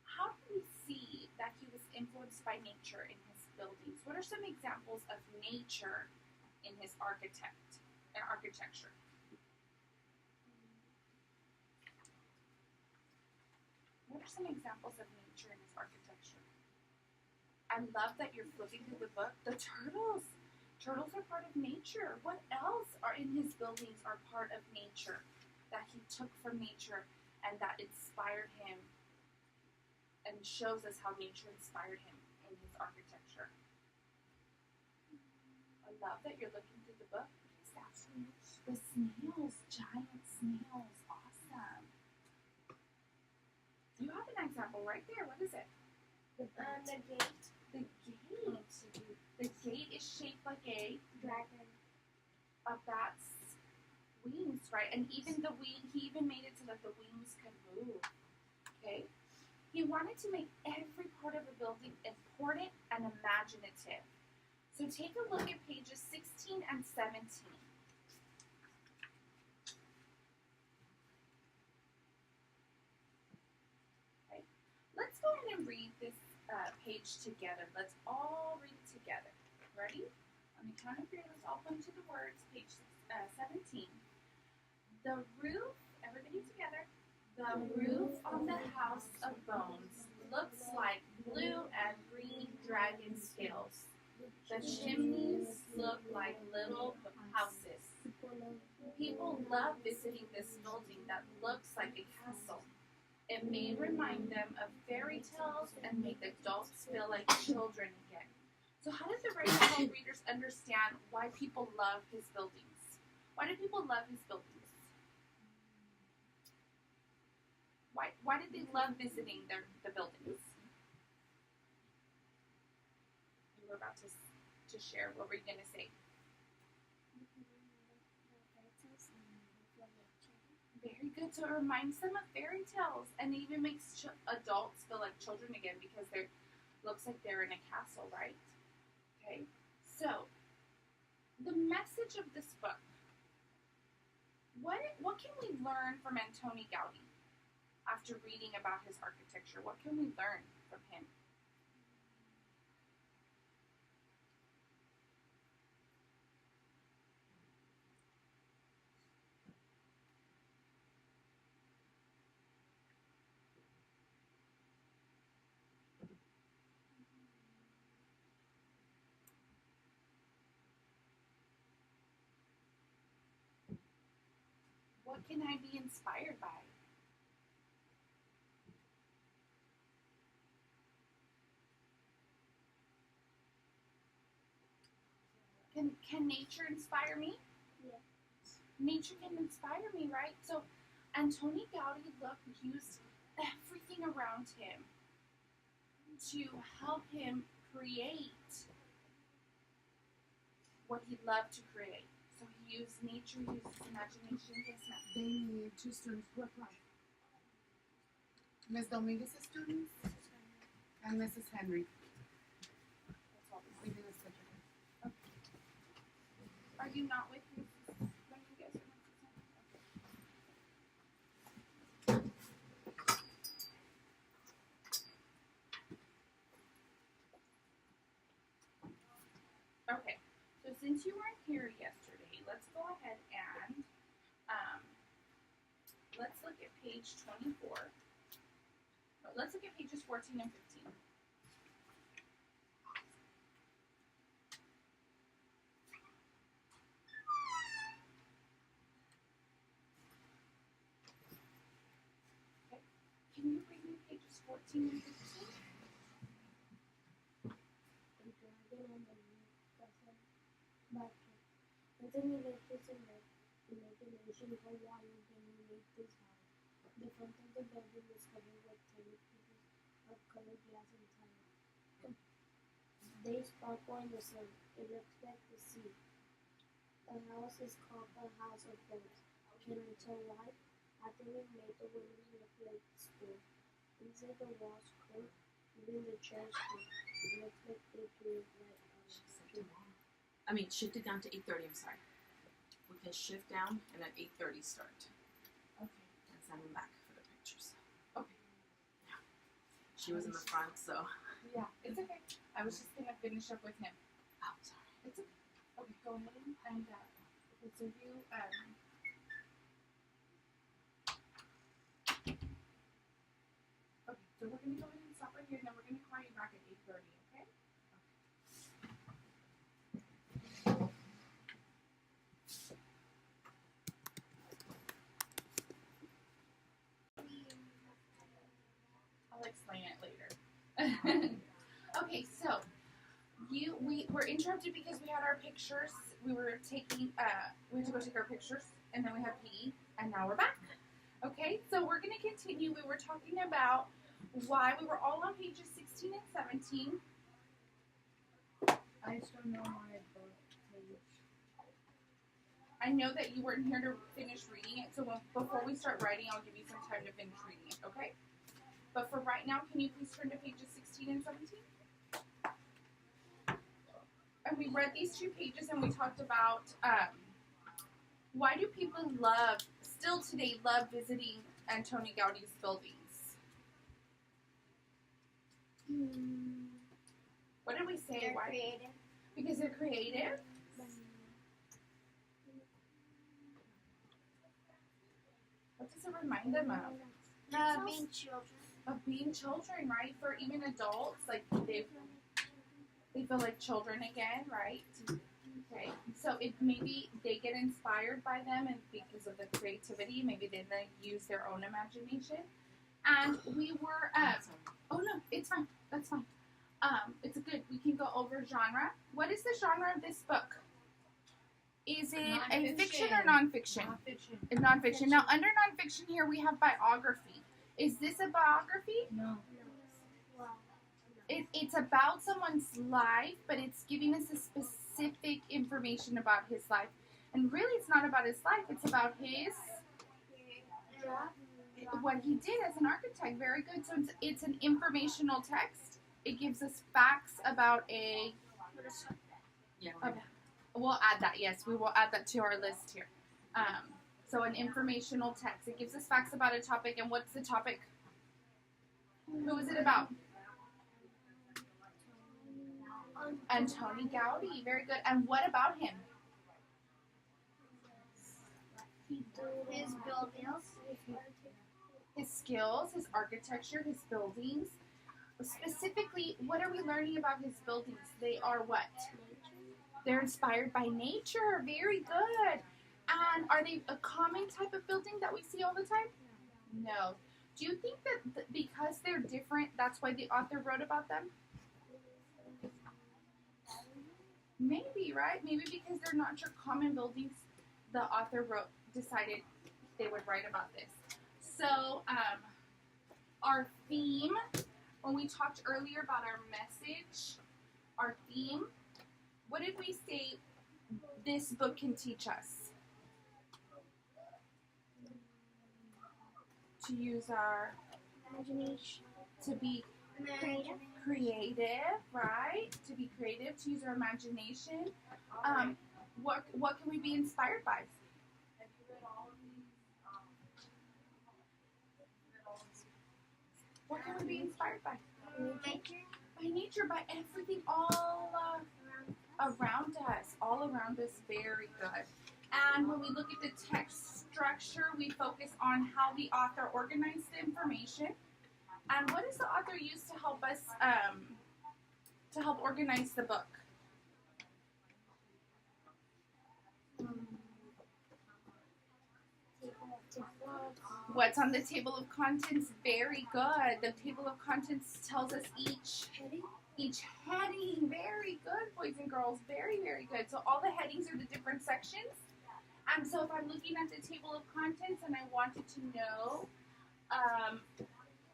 How do we see that he was influenced by nature in his buildings? What are some examples of nature in his architecture? What are some examples of nature in his architecture? I love that you're flipping through the book. The turtles. Turtles are part of nature. What else are in his buildings are part of nature that he took from nature and that inspired him and shows us how nature inspired him in his architecture? I love that you're looking through the book. What is that? The snails. Giant snails. Awesome. You have an example right there. What is it?
The gate.
The gate. The gate is shaped like a
Dragon.
bat's wings, right? And even the wing, he even made it so that the wings could move. Okay? He wanted to make every part of a building important and imaginative. So take a look at pages 16 and 17. Okay? Let's go ahead and read this page together. Let's all read it together. Ready? On the count of three, let's all point to the words, page 17. The roof, everybody together. The roof on the house of bones looks like blue and green dragon scales. The chimneys look like little houses. People love visiting this building that looks like a castle. It may remind them of fairy tales and make adults feel like children again. So how did the writer help readers understand why people love his buildings? Why do people love his buildings? Why did they love visiting the buildings? You were about to share. What were you going to say? Very good. So it reminds them of fairy tales, and it even makes adults feel like children again because they looks like they're in a castle, right? Okay. So the message of this book. What can we learn from Antoni Gaudi after reading about his architecture? What can we learn from him? What can I be inspired by? Can nature inspire me?
Yeah.
Nature can inspire me, right? So Antoni Gaudi used everything around him to help him create what he loved to create. So he used nature, he used his imagination. Yes, ma'am.
They need 2 students per class. Ms. Dominguez's students and Mrs. Henry.
That's all.
We do this separately.
Are you not with Mrs. Dominguez or Mrs. Henry? Okay. So since you weren't here yesterday, let's go ahead and let's look at page 24. Let's look at pages 14 and 15. Okay. Can you read me pages 14 and 15?
The dragon and the moon cousin Bucket. Anthony left his imagination for wild when he made this house. The front of the building was covered with tiny pieces of colored glass and tile. They sparkle in the sun. It looks like the sea. The house is called the House of Birds. Can I tell why? Anthony made the windows look like spoon. Inside the walls curved, even the chairs curved. It looks like they drew right on the street.
Shifted down to 8:30, I'm sorry. We can shift down and at 8:30 start.
Okay.
And send them back for the pictures.
Okay.
She was in the front, so.
Yeah, it's okay. I was just gonna finish up with him.
Oh, sorry.
It's okay. Okay, go ahead and so you okay, so we're gonna go ahead and stop right here, and then we're gonna call you back at 8:30, okay? I'll explain it later. Okay, so we were interrupted because we had our pictures. We were taking we had to go take our pictures, and then we had PE, and now we're back. Okay, so we're gonna continue. We were talking about why we were all on pages 16 and 17.
I still know my book page.
I know that you weren't here to finish reading it, so before we start writing, I'll give you some time to finish reading it, okay? But for right now, can you please turn to pages 16 and 17? And we read these 2 pages, and we talked about why do people still today love visiting Antoni Gaudi's buildings? What did we say?
They're
Why?
creative.
Because they're creative? What does it remind them of?
Being children.
Of being children, right? For even adults, like they feel like children again, right? Okay, so if maybe they get inspired by them, and because of the creativity, maybe they use their own imagination. And we were, oh no, it's fine, that's fine. It's good. We can go over genre. What is the genre of this book? Is it a fiction or nonfiction?
Nonfiction.
It's nonfiction. Now, under nonfiction here, we have biography. Is this a biography?
No.
Wow.
It's about someone's life, but it's giving us a specific information about his life. And really, it's not about his life. It's about his, what he did as an architect. Very good. So it's an informational text. It gives us facts about a...
Yeah.
Okay. We'll add that. Yes, we will add that to our list here. So an informational text. It gives us facts about a topic. And what's the topic? Who is it about? Antoni Gaudi. Very good. And what about him?
His buildings.
His skills, his architecture, his buildings. Specifically, what are we learning about his buildings? They are what? They're inspired by nature. Very good. And are they a common type of building that we see all the time? No. Do you think that because they're different, that's why the author wrote about them? Maybe, right? Maybe because they're not your common buildings, the author decided they would write about this. So, our theme, when we talked earlier about our message, our theme, what did we say this book can teach us? To use our
Imagination.
to be creative, right? To be creative, to use our imagination. What can we be inspired by? What can we be inspired by?
Nature.
By nature, by everything all around us, all around us. Very good. And when we look at the text structure, we focus on how the author organized the information. And what does the author use to help us, to help organize the book? What's on the table of contents? Very good. The table of contents tells us each heading. Very good, boys and girls. Very, very good. So all the headings are the different sections. And so if I'm looking at the table of contents and I wanted to know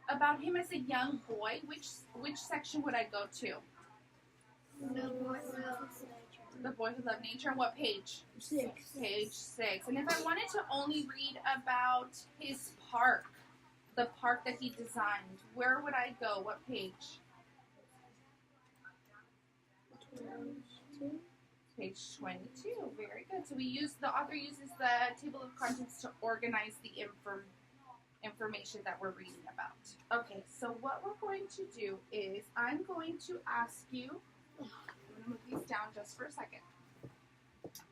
about him as a young boy, which section would I go to? The Boy Who Loved Nature. And what page?
6.
Page 6. And if I wanted to only read about his park, the park that he designed, where would I go? What page? Page 22. Very good. So the author uses the table of contents to organize the information that we're reading about. Okay, so what we're going to do is I'm going to ask you, I'm going to move these down just for a second,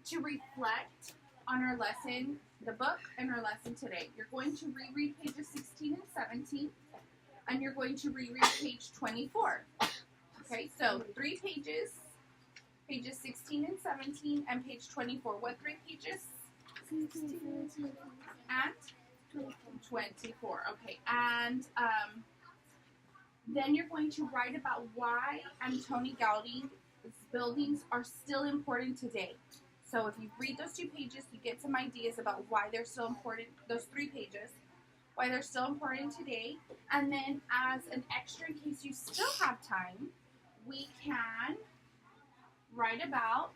to reflect on our lesson, the book, and our lesson today. You're going to reread pages 16 and 17, and you're going to reread page 24. Okay, so 3 pages, pages 16 and 17, and page 24. What 3 pages?
16
And 24. Okay, and then you're going to write about why Antoni Gaudi's buildings are still important today. So if you read those 2 pages, you get some ideas about why they're still important, those 3 pages, why they're still important today. And then as an extra, in case you still have time, we can write about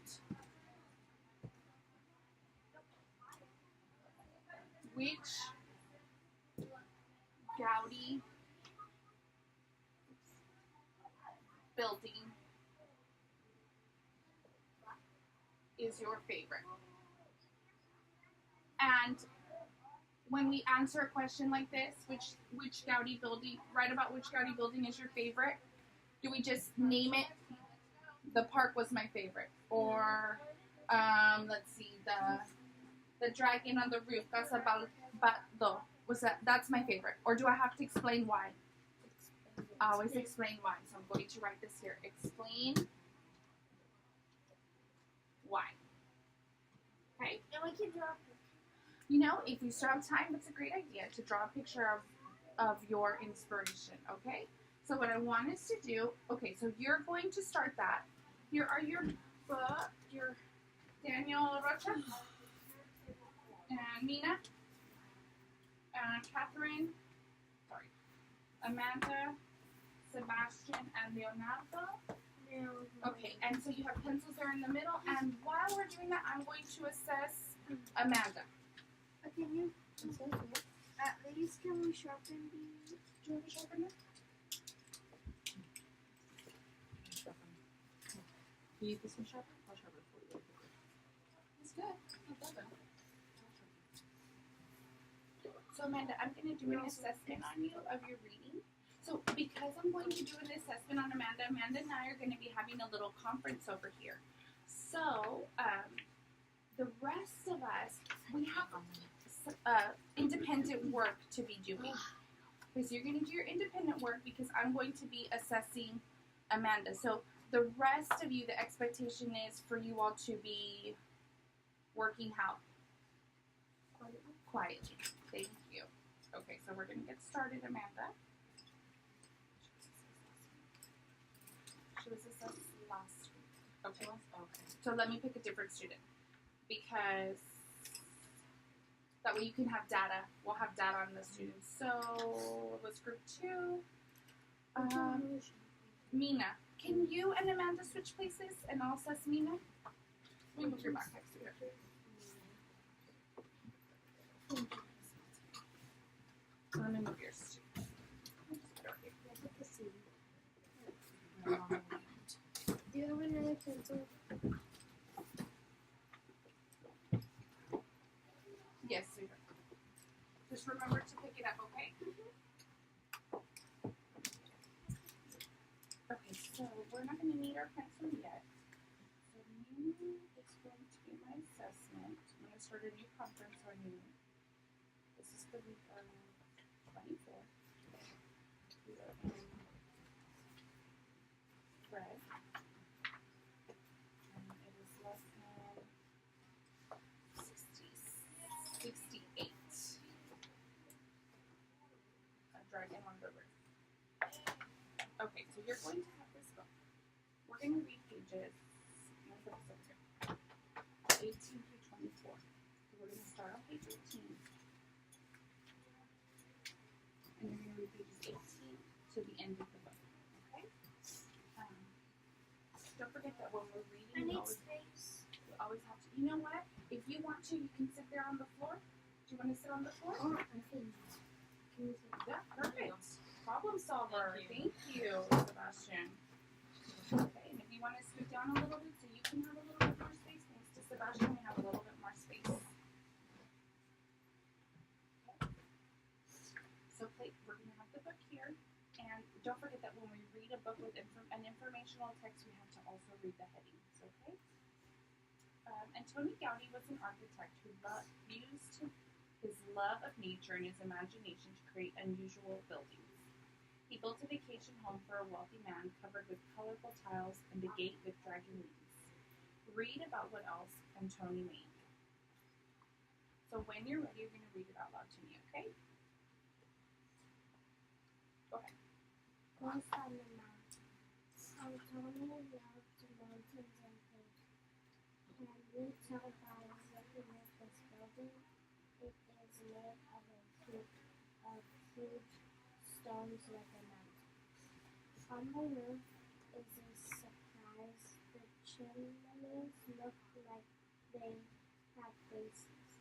which Gaudi building is your favorite. And when we answer a question like this, which Gaudi building, write about which Gaudi building is your favorite, do we just name it? The park was my favorite. Or, let's see, the dragon on the roof, Casa Baldo, that's my favorite. Or do I have to explain why? I always explain why. So I'm going to write this here. Explain why. Okay?
And we can draw.
You know, if you still have time, it's a great idea to draw a picture of your inspiration, okay? So what I want us to do, okay, so you're going to start that. Here are your book, your Daniel Rocha, and Mina, and Catherine, Amanda, Sebastian, and Leonardo. Okay, and so you have pencils there in the middle, and while we're doing that, I'm going to assess Amanda.
Can you, at least can we sharpen these?
Do you want to sharpen it?
You use this one sharper? I'll sharpen it for you.
It's good. I love it. So Amanda, I'm going to do an assessment on you of your reading. So because I'm going to do an assessment on Amanda, Amanda and I are going to be having a little conference over here. So the rest of us, we have independent work to be doing. Because you're going to do your independent work because I'm going to be assessing Amanda. So the rest of you, the expectation is for you all to be working how? Quietly. Thank you. Okay, so we're gonna get started, Amanda. She was with us last week. Okay.
Okay.
So let me pick a different student because that way you can have data. We'll have data on the students. So it was group 2. Mina, can you and Amanda switch places and I'll assess Mina? Let me move your backpack to her. Let me move yours too.
Do you have another pencil?
Yes, sweetheart. Just remember to pick it up, okay? Okay, so we're not going to need our pencil yet. So Mina is going to be my assessment. I'm going to start a new conference on Mina. This is the week of 24. We are in red. And it is lesson 68. A dragon on the roof. Okay, so you're going to have this book. We're going to read pages 18 through 24. So we're going to start on page 18. And you're going to read pages 18 to the end of the book. Okay? Don't forget that when we're reading,
I need
we
space.
always have to. You know what? If you want to, you can sit there on the floor. Do you want to sit on the floor?
Oh, I think. Can you see?
Yeah, perfect. Problem solver.
Thank
Thank you, Sebastian. Okay, and if you want to scoot down a little bit so you can have a little bit more space, thanks to Sebastian, we have a little bit more space. Okay. So we're going to have the book here, and don't forget that when we read a book with an informational text, we have to also read the headings, okay? Antoni Gaudí was an architect who used his love of nature and his imagination to create unusual buildings. He built a vacation home for a wealthy man covered with colorful tiles and a gate with dragon wings. Read about what else Antoni made. So when you're ready, you're going to read it out loud to me, okay? Go ahead.
Ghost on the Mount. Antonio loved mountains and hills. Can you tell by looking at this building? It is made of huge stones like a mountain. On the roof is a surprise. The chimneys look like they have faces.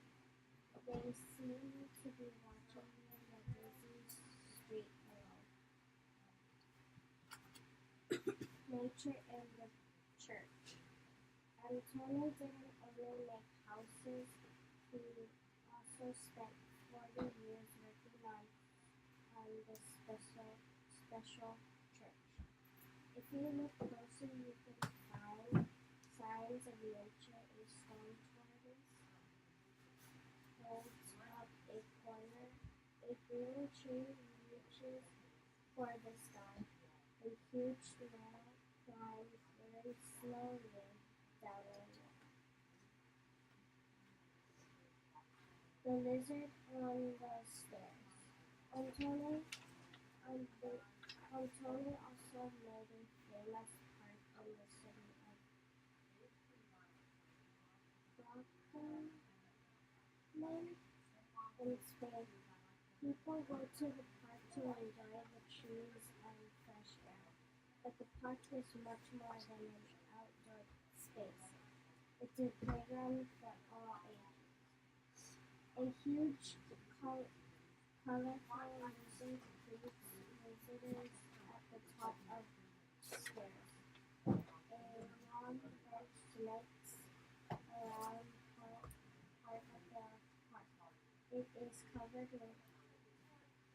They seem to be watching you in a busy street below. Nature in the church. Antonio didn't only make houses, he also spent 40 years working on the special church. If you look closer, you can find signs of nature. A stone tortoise holds up a corner. A green tree reaches for the sky. A huge snail climbs very slowly down a hill. The lizard on the stairs. Antonio also made a famous park in the city of Barcelona in Spain. People go to the park to enjoy the trees and fresh air, but the park is much more than an outdoor space. It's a playground for all ages. A huge, colorful lizard greets visitors at the top of stairs. A long bench snakes around part of the park. It is covered with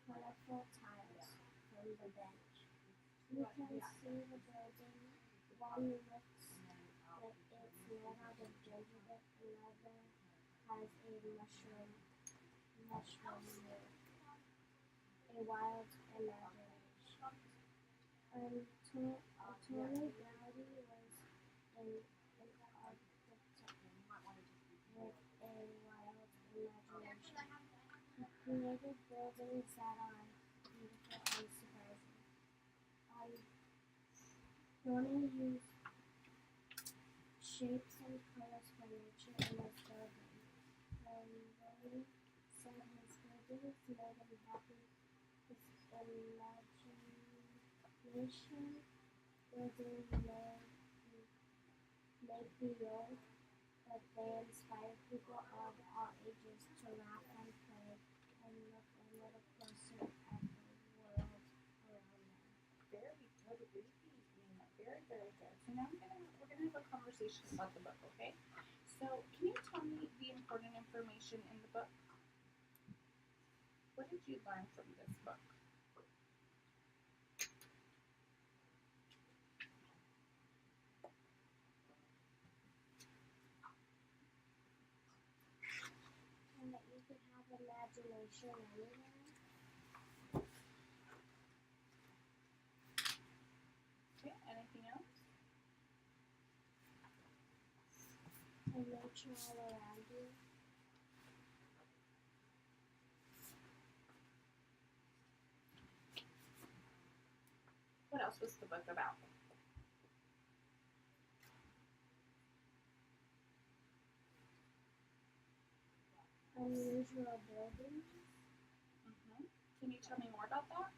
colorful tiles from the bench. You can see the building. One looks like it's made out of gingerbread, another has a mushroom roof. A wild imagination. Antonio Gaudí was an architect with a wild imagination. created buildings that are beautiful and surprising. Tony used shapes and colors for nature in his building. Ronnie said his buildings made him happy. His imagination building may be old, but they inspire people of all ages to laugh and play and look a little closer at the world around them.
Very good reading. Very, very good. So now we're gonna have a conversation about the book, okay? So can you tell me the important information in the book? What did you learn from this book?
And that you can have imagination anywhere.
Okay, anything else?
And nature all around you.
What else was the book about?
Unusual buildings.
Can you tell me more about that?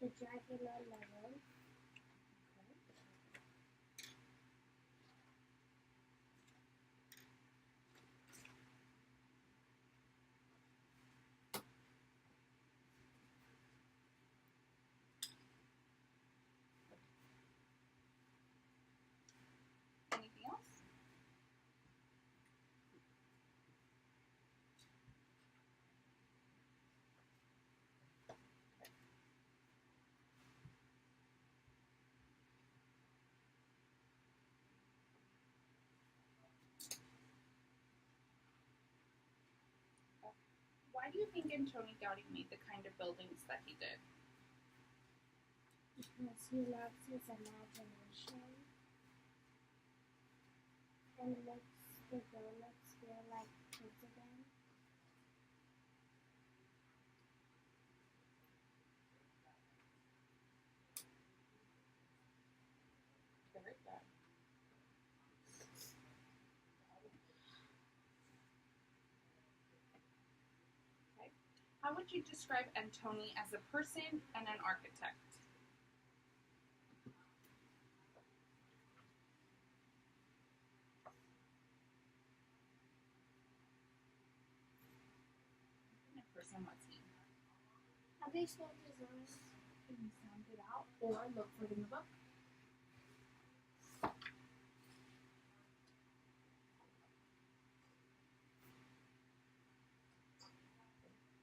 The dragon on the roof.
Anything else? Why do you think Antoni Gaudi made the kind of buildings that he did?
Because he loves his imagination and makes the grown-ups feel like kids again.
Very good. Okay. How would you describe Antoni as a person and an architect? A person, what's he?
Have they spelled design?
Can you sound it out or look for it in the book?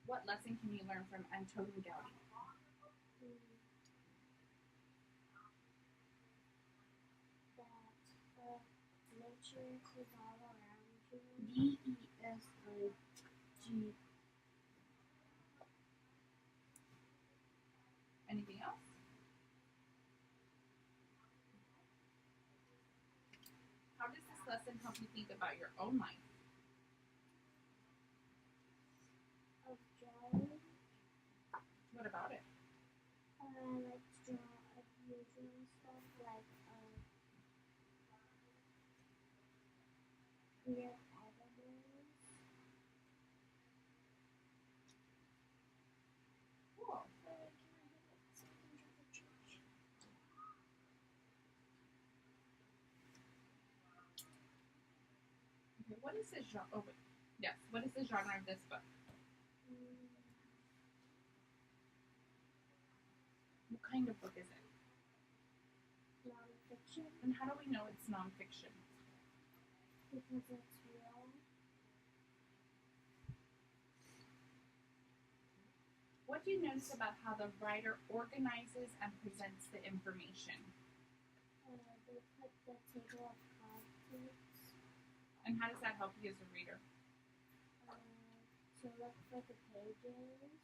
What lesson can you learn from Antoni Gaudi?
That nature is all around you.
VESIG.
Anything else? How does this lesson help you think about your own life?
Of drawing.
What about it?
I like to draw unusual stuff like weird animals.
Cool. Okay, what is the genre? Oh, wait. Yes. What is the genre of this book? What kind of book is it?
Non-fiction,
And how do we know it's nonfiction?
because it's real.
What do you notice about how the writer organizes and presents the information?
They put the table of contents
And how does that help you as a reader?
to look for the pages.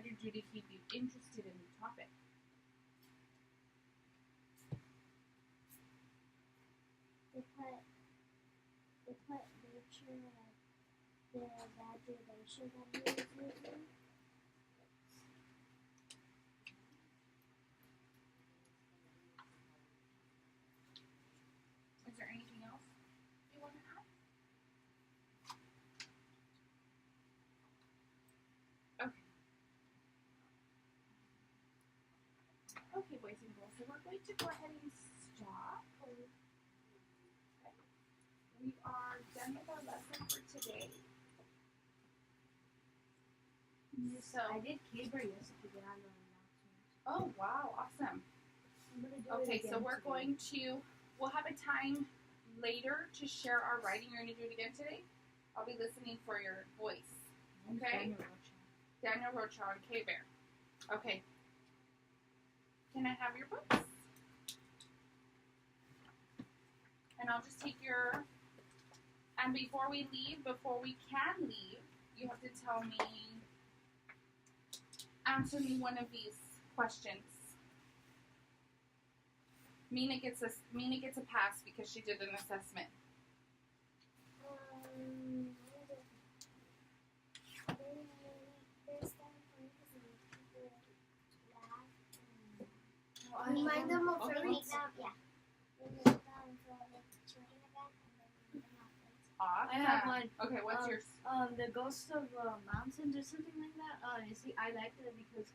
did Judy keep you interested in the topic?
They put nature at the evaluation that he was using.
Is there anything else you want to add? Okay. Okay, boys and girls, so we're going to go ahead and stop. Okay. We are done with our lesson for today. So,
I did K-Bar yesterday on the announcement.
oh wow, awesome.
I'm gonna do
Okay,
it
so
again
we're
today.
going to, we'll have a time later to share our writing. You're going to do it again today? I'll be listening for your voice. Okay? Daniel Rocha on K-Bear. Okay. Can I have your books? And I'll just take your, and before we can leave, you have to tell me, answer me one of these questions. Mina gets a pass because she did an assessment.
Remind them of
Okay.
their exam. Yeah. Remind them for the children event and then remind them afterwards.
Awesome.
I have one.
Okay, what's yours?
The Ghost of Mountains or something like that. You see, I liked it because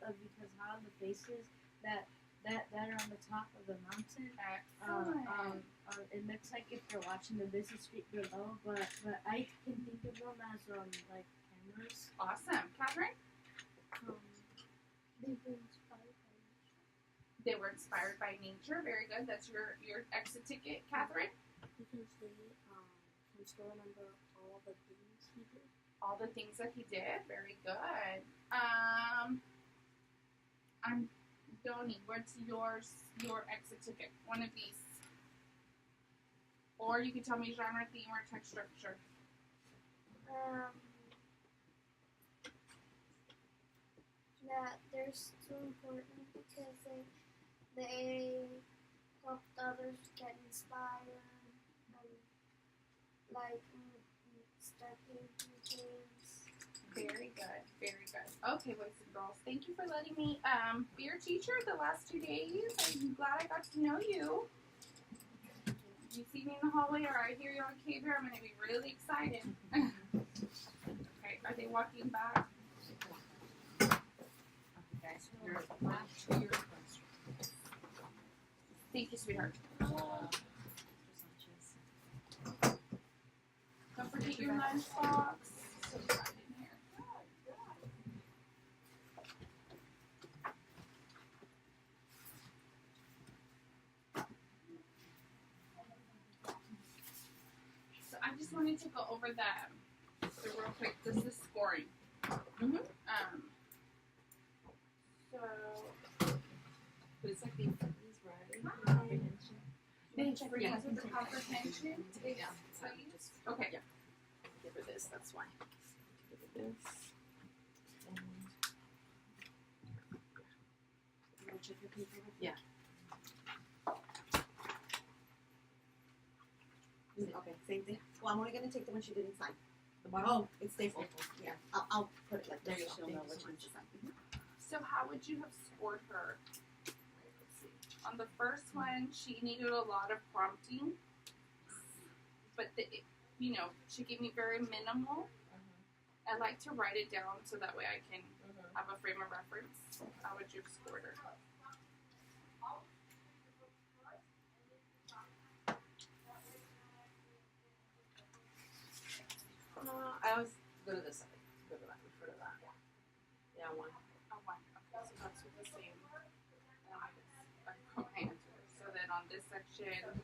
how the faces that are on the top of the mountain.
Excellent.
It looks like if they're watching the busy street below, but I can think of them as like cameras.
Awesome. Catherine?
They've been inspired by nature.
They were inspired by nature. Very good. That's your exit ticket, Catherine.
Because they can still remember all the things he did.
All the things that he did. Very good. I'm Donnie. What's your exit ticket? One of these. Or you can tell me genre, theme, or text structure.
That they're so important because they helped others get inspired and start painting things.
Very good. Very good. Okay, boys and girls. Thank you for letting me be your teacher the last 2 days. I'm glad I got to know you. If you see me in the hallway or I hear you on K-Bear, I'm going to be really excited. Okay, are they walking back? Thank you, sweetheart. Don't forget your lunchbox. So hot in here. So I just wanted to go over the real quick. This is scoring.
Mhm.
So
But it's like these writing, comprehension.
Thanks for
Yeah.
using the comprehension.
Yeah.
Please. Okay.
Yeah. Give her this. That's why. Give her this. And
You want to check your paper?
Yeah.
Okay, same thing. Well, I'm only gonna take the one she didn't sign.
the bottom.
Oh, it's stapled. Yeah, I'll put it like
There
this
you
so
go.
she'll know
Thank you
which
so
one
much.
to sign.
So how would you have scored her? Let's see. On the first one, she needed a lot of prompting, but she gave me very minimal. I like to write it down so that way I can have a frame of reference. How would you have scored her?
I always go to this side. Go to that. Refer to that. Yeah, one.
A 1. Okay, so that's with the same. I put my answer. So then on this section,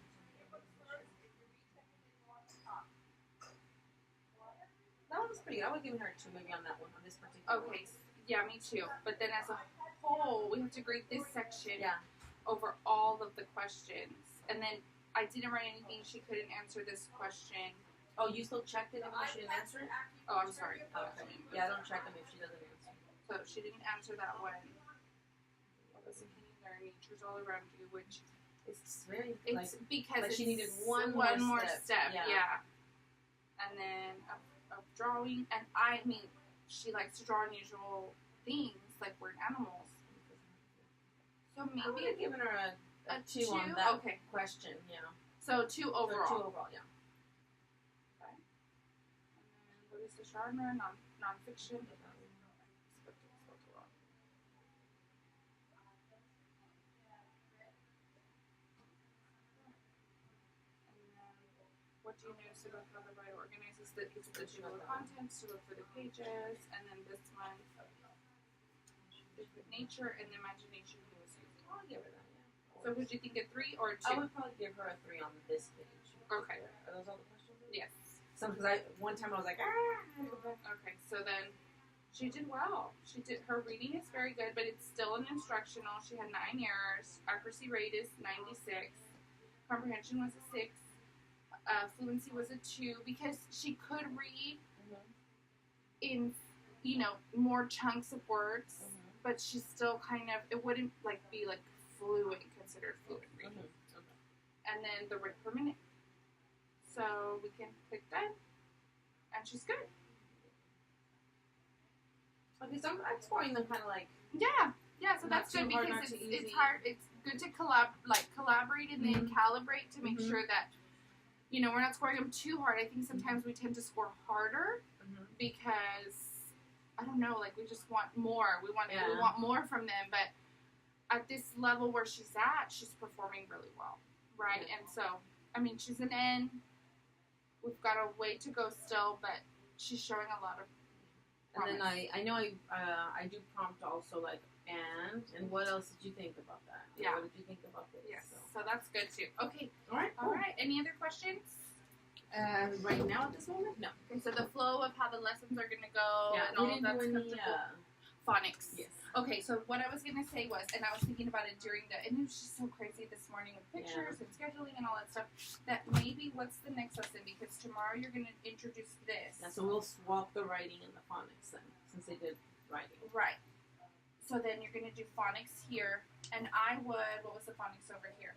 That one was pretty good. I would give her a 2 maybe on that one, on this particular one.
okay, yeah, me too. But then as a whole, we have to grade this section
Yeah.
over all of the questions. And then I didn't write anything. She couldn't answer this question.
Oh, you still checked it if she didn't answer it?
Oh, I'm sorry.
Okay. Yeah, I don't check them if she doesn't answer.
So she didn't answer that one. What was it? Can you learn? Nature's all around you, which
It's very
it's because
like
it's
she needed one
more
more
step.
step,
Yeah. And then of drawing, and I mean, she likes to draw unusual things like weird animals. So
I would
maybe
have given her a two on
two?
that
Okay.
question. Yeah.
so 2 overall.
So 2 overall. Yeah.
Okay. And then what is the genre? Nonfiction. What do you notice about how the writer organizes the table of contents to look for the pages? And then this one, nature and the imagination he was using.
I'll give her that. Yeah.
So would you think a 3 or 2?
I would probably give her a 3 on this page.
Okay.
Are those all the questions?
Yes.
Some because one time I was like, I had to go back.
Okay, so then she did well. Her reading is very good, but it's still an instructional. She had 9 errors. Accuracy rate is 96. Comprehension was a 6. Fluency was a 2 because she could read in, more chunks of words, but she's still it wouldn't be considered fluent reading. And then the rate per minute. So we can click done, and she's good.
Okay, so I'm scoring them kind of like.
Yeah. So
Not
that's
too
good
hard,
because
not too
it's
easy.
hard. It's good to collaborate and then calibrate to make sure that we're not scoring them too hard. I think sometimes we tend to score harder because I don't know, we just want more. We want more from them, but at this level where she's at, she's performing really well, right?
Yeah.
And so, I mean, she's an N. We've got a way to go still, but she's showing a lot of promise.
And then I know I do prompt also and what else did you think about that?
Yeah.
What did you think about this?
Yes, so that's good too. Okay,
All right.
all right. Any other questions?
Right now at this moment, no.
Okay, so the flow of how the lessons are gonna go and
we
all of
didn't
that's
do any.
comfortable. Phonics.
Yes.
Okay, so what I was gonna say was, and I was thinking about it and it was just so crazy this morning with pictures and scheduling and all that stuff, that maybe what's the next lesson? Because tomorrow you're gonna introduce this.
Yeah, so we'll swap the writing and the phonics then, since they did writing.
Right. So then you're gonna do phonics here, and what was the phonics over here?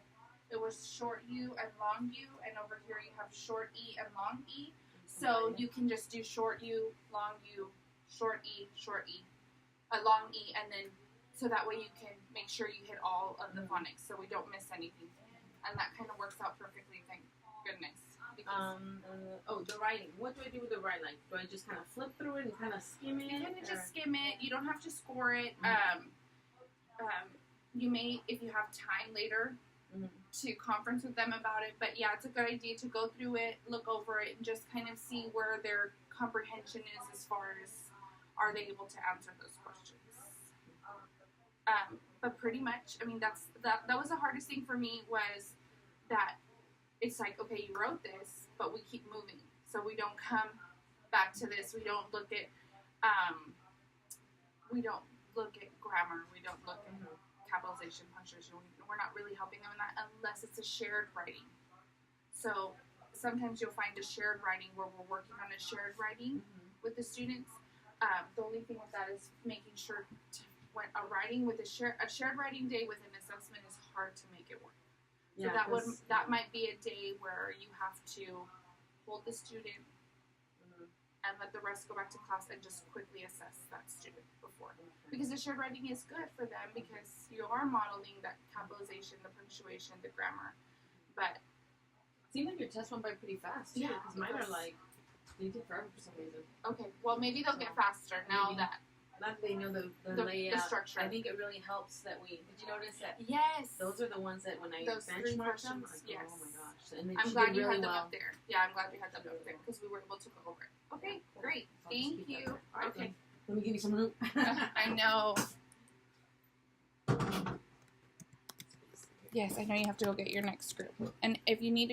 It was short U and long U, and over here you have short E and long E. So you can just do short U, long U, short E, long E, and then so that way you can make sure you hit all of the phonics, so we don't miss anything, and that kind of works out perfectly. Thank goodness.
The writing. What do I do with the writing? Do I just kind of flip through it and kind of skim it?
You can just skim it. You don't have to score it. You may, if you have time later, to conference with them about it. But yeah, it's a good idea to go through it, look over it, and just kind of see where their comprehension is as far as are they able to answer those questions. But pretty much, I mean, that was the hardest thing for me was that it's okay, you wrote this, but we keep moving. So we don't come back to this. We don't look at grammar. We don't look at capitalization, punctuation. We're not really helping them in that unless it's a shared writing. So sometimes you'll find a shared writing where we're working on a shared writing with the students. The only thing with that is making sure when a shared writing day with an assessment is hard to make it work. So that might be a day where you have to hold the student and let the rest go back to class and just quickly assess that student before. Because the shared writing is good for them because you are modeling that capitalization, the punctuation, the grammar. But
it seems like your test went by pretty fast too.
Yeah,
Because mine are they take forever for some reason.
okay, well maybe they'll get faster now that
Not that they know the layout.
the structure.
I think it really helps that did you notice that?
Yes.
Those are the ones that when I
Those 3
benchmarked them,
questions,
I go,
yes.
oh my gosh. And
I'm
she
glad
did
you
really
had them
well.
up there. Yeah, I'm glad you had them up there because we were able to go over it. Okay, great.
So I'll just
Thank
keep that
you.
there. All right,
Okay.
Let me give you some room.
I know. Yes, I know you have to go get your next group. And if you need